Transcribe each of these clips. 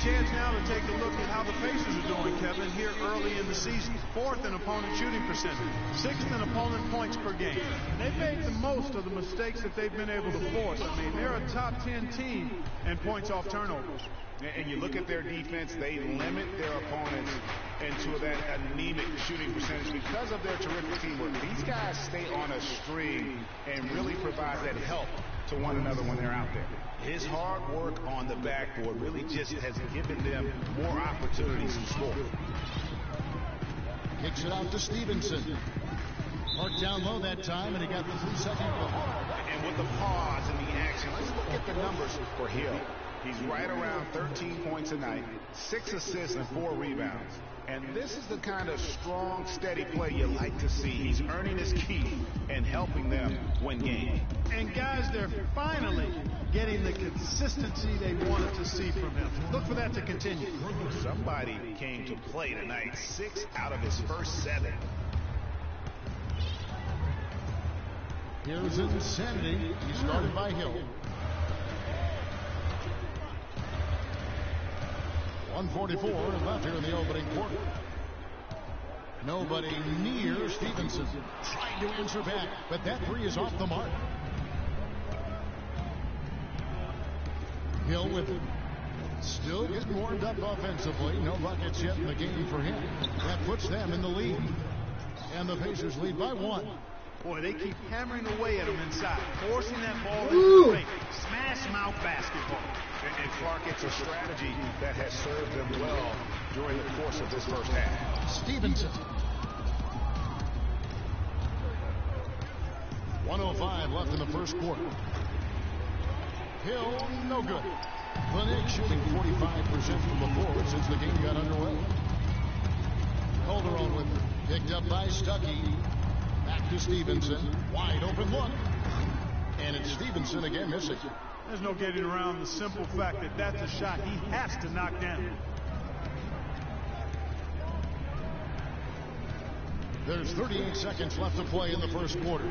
chance now to take a look at how the Pacers are doing, Kevin, here early in the season. 4th in opponent shooting percentage, 6th in opponent points per game. They've made the most of the mistakes that they've been able to force. I mean, they're a top 10 team in points off turnovers. And you look at their defense, they limit their opponents into that anemic shooting percentage because of their terrific teamwork. These guys stay on a string and really provide that help to one another when they're out there. His hard work on the backboard really just has given them more opportunities to score. Kicks it out to Stevenson. Marked down low that time, and he got the 3-second ball. And with the pause and the action, let's look at the numbers for Hill. He's right around 13 points a night, 6 assists and 4 rebounds. And this is the kind of strong, steady play you like to see. He's earning his keep and helping them win games. And guys, they're finally getting the consistency they wanted to see from him. Look for that to continue. Somebody came to play tonight. 6 out of his first 7. Here's Insanity. He's started by Hill. 1:44 left here in the opening quarter. Nobody near Stevenson. Trying to answer back, but that 3 is off the mark. Hill with it. Still getting warmed up offensively. No buckets yet in the game for him. That puts them in the lead. And the Pacers lead by 1. Boy, they keep hammering away at him inside, forcing that ball into the paint. Smash mouth basketball. And Clark, it's a strategy that has served them well during the course of this first half. Stevenson. 1:05 left in the first quarter. Hill, no good. Clinic shooting 45% from the floor since the game got underway. Calderon with it. Picked up by Stuckey. Back to Stevenson. Wide open look. And it's Stevenson again missing. There's no getting around the simple fact that that's a shot he has to knock down. There's 38 seconds left to play in the first quarter.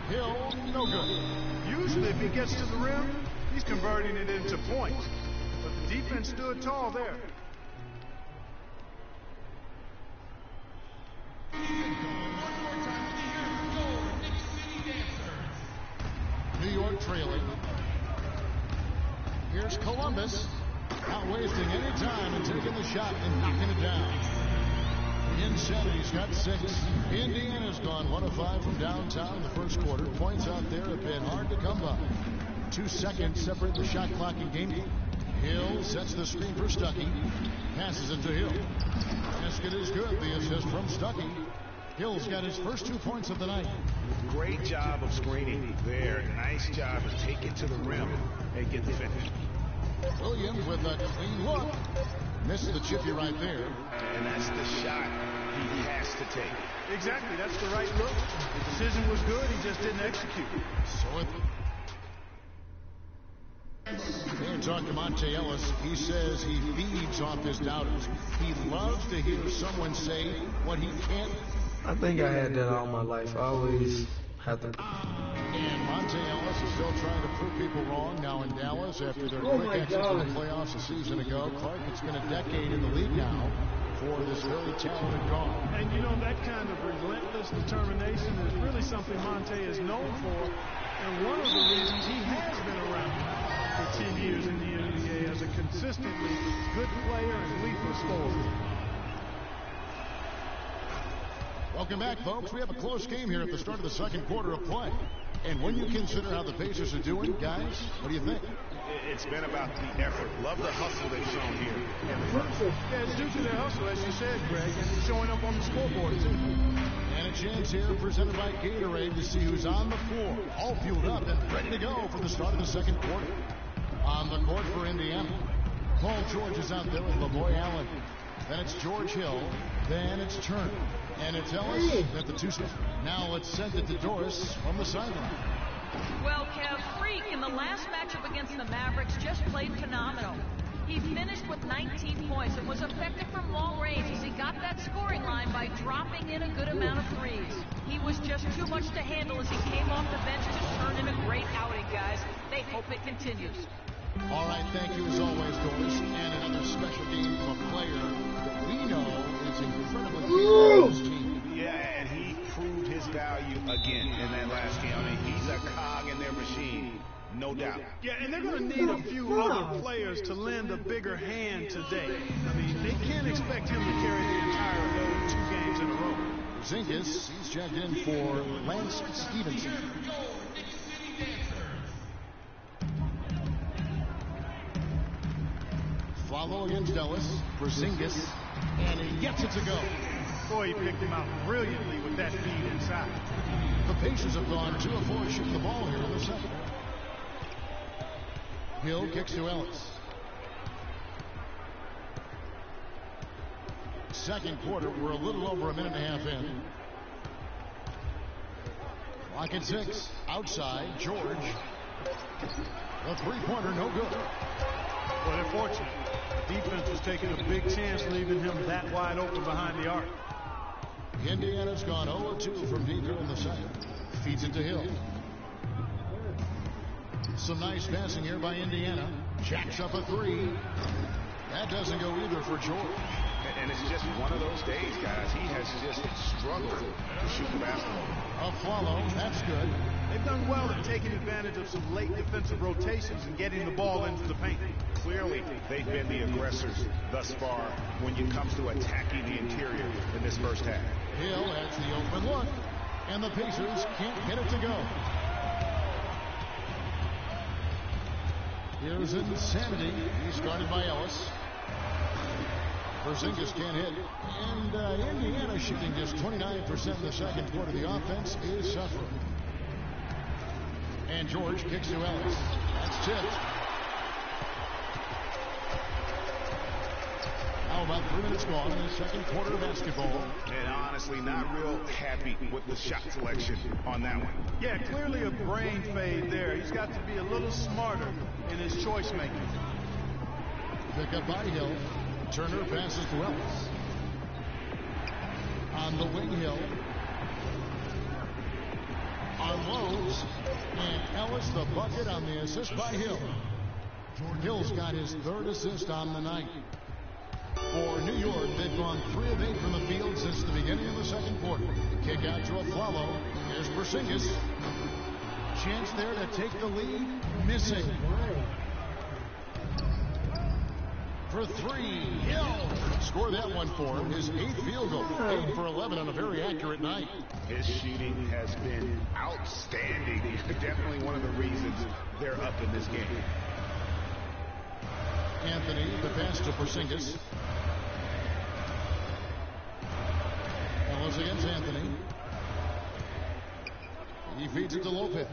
Hill, no good. Usually if he gets to the rim, he's converting it into points. But the defense stood tall there. New York trailing. Here's Columbus. Not wasting any time and taking the shot and knocking it down. Insanity's got 6. Indiana's gone 1 of 5 from downtown in the first quarter. Points out there have been hard to come by. 2 seconds separate the shot clock and game clock. Hill sets the screen for Stuckey. Passes it to Hill. Basket is good. The assist from Stuckey. Hill's got his first 2 points of the night. Great job of screening there. Nice job to take it to the rim and get the finish. Williams with a clean look. Missed the chippy right there. And that's the shot he has to take. Exactly. That's the right look. The decision was good. He just didn't execute. So and talk to Monte Ellis. He says he feeds off his doubters. He loves to hear someone say what he can't. I think I had that all my life. I always have to. And Monte Ellis is still trying to prove people wrong now in Dallas after their quick exit from the playoffs a season ago. Clark, it's been a decade in the league now for this very talented guard. And you know, that kind of relentless determination is really something Monte is known for. And one of the reasons he has been around for 10 years in the NBA as a consistently good player and lethal scorer. Welcome back, folks. We have a close game here at the start of the second quarter of play. And when you consider how the Pacers are doing, guys, what do you think? It's been about the effort. Love the hustle they've shown here in the first. Yeah, it's due to their hustle, as you said, Greg, and showing up on the scoreboard, too. And a chance here presented by Gatorade to see who's on the floor, all fueled up and ready to go for the start of the second quarter. On the court for Indiana, Paul George is out there with LaVoy Allen. Then it's George Hill. Then it's Turner. And it's Ellis at the 2 spot. Now let's send it to Doris from the sideline. Well, Kev, Freak in the last matchup against the Mavericks just played phenomenal. He finished with 19 points and was effective from long range as he got that scoring line by dropping in a good amount of threes. He was just too much to handle as he came off the bench to turn in a great outing, guys. They hope it continues. All right, thank you as always, Doris. And another special game from a player that we know is incredibly capable of his team. Yeah, and he proved his value again in that last game. I mean, he's a cog in their machine, no doubt. Yeah, and they're going to need a few other players to lend a bigger hand today. I mean, they can't expect him to carry the entire load 2 games in a row. Zinkis, he's checked in for Lance Stevenson. Follow against Ellis for Zinkis, and he gets it to go. Boy, he picked him out brilliantly with that feed inside. The Pacers have gone 2 of 4 shooting the ball here in the second. Hill kicks to Ellis. Second quarter, we're a little over a minute and a half in. Clock at 6. Outside, George. The three-pointer, no good. Well, they're fortunate. The defense was taking a big chance leaving him that wide open behind the arc. Indiana's gone 0-2 from deep here in the second. Feeds it to Hill. Some nice passing here by Indiana. Jacks up a 3. That doesn't go either for George. And it's just one of those days, guys. He has just struggled to shoot the basketball. A follow. That's good. They've done well at taking advantage of some late defensive rotations and getting the ball into the paint. Clearly, they've been the aggressors thus far when it comes to attacking the interior in this first half. Hill has the open look, and the Pacers can't get it to go. Here's Insanity. He's guarded by Ellis. Porzingis can't hit. And Indiana shooting just 29% in the second quarter. The offense is suffering. And George kicks to Ellis. That's tipped. Now about 3 minutes gone in the second quarter of basketball. And honestly, not real happy with the shot selection on that one. Yeah, clearly a brain fade there. He's got to be a little smarter in his choice making. Pick up by Hill. Turner passes to Ellis. On the wing, Hill. Unloads. And Ellis the bucket on the assist by Hill. Hill's got his 3rd assist on the night. For New York, they've gone 3 of 8 from the field since the beginning of the second quarter. Kick out to a Flalo. Here's Porzingis. Chance there to take the lead. Missing. For 3. Hill. Score that one for him. His 8th field goal. 8 for 11 on a very accurate night. His shooting has been outstanding. Definitely one of the reasons they're up in this game. Anthony, the pass to Porzingis. Ellis against Anthony. He feeds it to Lopez.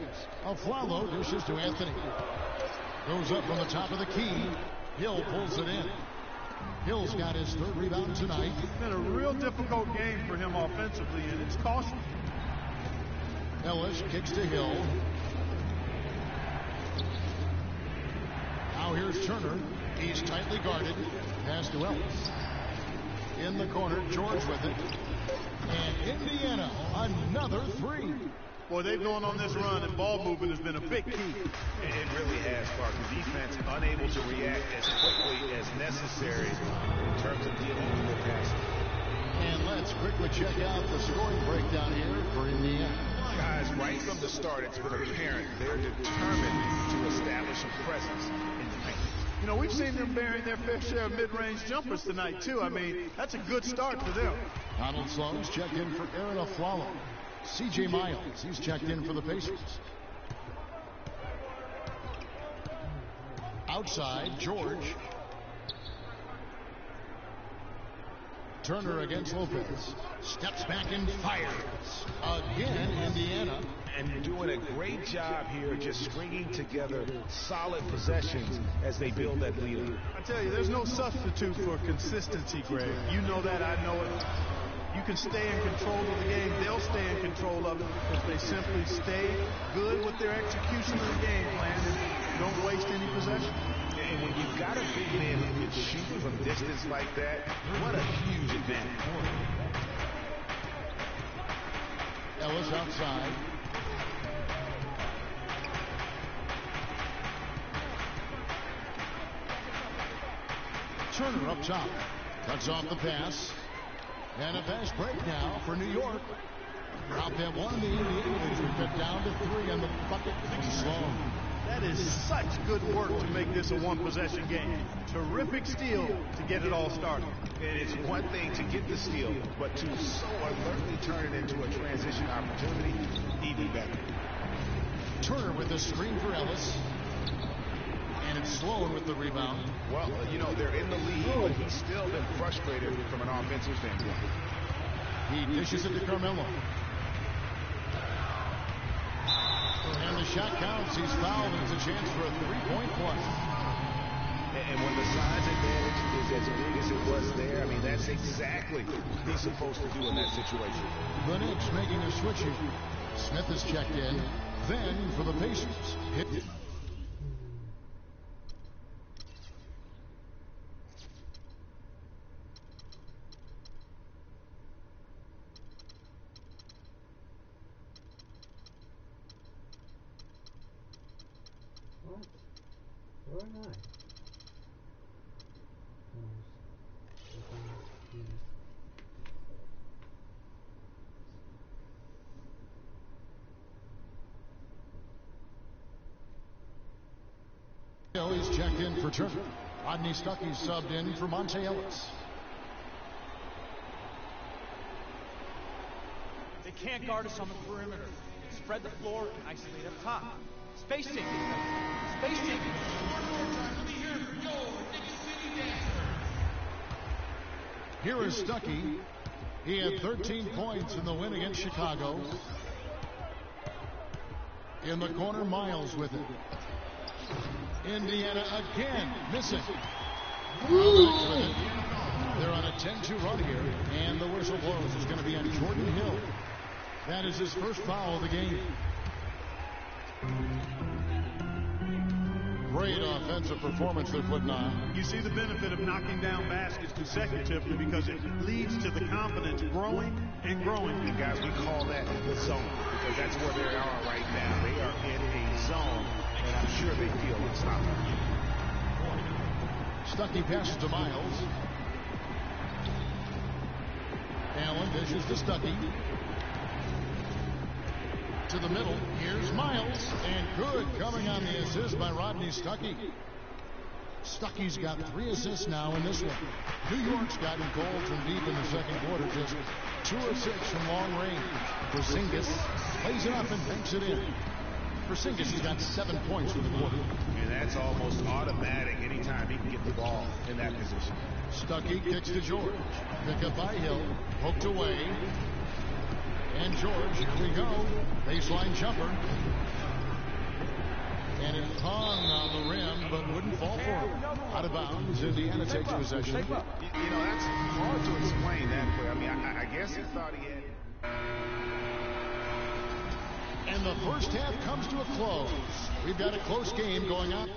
Aflalo dishes to Anthony. Goes up from the top of the key. Hill pulls it in. Hill's got his 3rd rebound tonight. It's been a real difficult game for him offensively, and it's costly. Ellis kicks to Hill. Now here's Turner. He's tightly guarded. Pass to Ellis. In the corner, George with it. And Indiana, another 3. Boy, they've gone on this run, and ball movement has been a big key. It really has, Clark. The defense unable to react as quickly as necessary in terms of dealing with their passing. And let's quickly check out the scoring breakdown here for Indiana. Guys, right from the start, it's been apparent they're determined to establish a presence in the paint. You know, we've seen them bearing their fair share of mid-range jumpers tonight, too. I mean, that's a good start for them. Donald Sloan's checked in for Aaron Aflalo. C.J. Miles, he's checked in for the Pacers. Outside, George. Turner against Lopez. Steps back and fires. Again, Indiana. And doing a great job here just stringing together solid possessions as they build that lead. I tell you, there's no substitute for consistency, Greg. You know that, I know it. You can stay in control of the game. They'll stay in control of it if they simply stay good with their execution of the game plan and don't waste any possession. And when you've got a big man who can shoot from distance like that, what a huge advantage. Ellis outside. Turner up top. Cuts off the pass. And a fast break now for New York. Out at one, the Indians will get down to 3, and the bucket comes slow. That is such good work to make this a one-possession game. Terrific steal to get it all started. And it's one thing to get the steal, but to so alertly turn it into a transition opportunity, even better. Turner with the screen for Ellis. And it's Sloan with the rebound. Well, you know, they're in the lead, but he's still been frustrated from an offensive standpoint. He dishes it to Carmelo. And the shot counts. He's fouled, and it's a chance for a 3-point plus. And when the size advantage is as big as it was there, I mean, that's exactly what he's supposed to do in that situation. The Knicks making a switch here. Smith is checked in. Then for the Pacers. What? Where am I? He's checked in for Turner. Rodney Stuckey subbed in for Monte Ellis. They can't guard us on the perimeter. Spread the floor and isolate up top. Spacing. Spacing. Here is Stuckey. He had 13 points in the win against Chicago. In the corner, Miles with it. Indiana again missing. They're on a 10-2 run here, and the whistle blows. It's going to be on Jordan Hill. That is his first foul of the game. Great offensive performance they're putting on. You see the benefit of knocking down baskets consecutively because it leads to the confidence growing and growing. And guys, we call that the zone because that's where they are right now. They are in a zone, and I'm sure they feel unstoppable. Stuckey passes to Miles. Allen dishes to Stuckey. To the middle. Here's Miles. And good coming on the assist by Rodney Stuckey. Stuckey's got 3 assists now in this one. New York's gotten cold from deep in the second quarter. Just 2 of 6 from long range. Porzingis plays it up and banks it in. Porzingis, he's got 7 points for the quarter. And that's almost automatic anytime he can get the ball in that position. Stuckey kicks to George. Pick up by Hill. Poked away. And George, here we go. Baseline jumper. And it hung on the rim, but wouldn't fall for him. Out of bounds, Indiana takes possession. You know, that's hard to explain that play. I mean, I guess he thought he had. And the first half comes to a close. We've got a close game going on.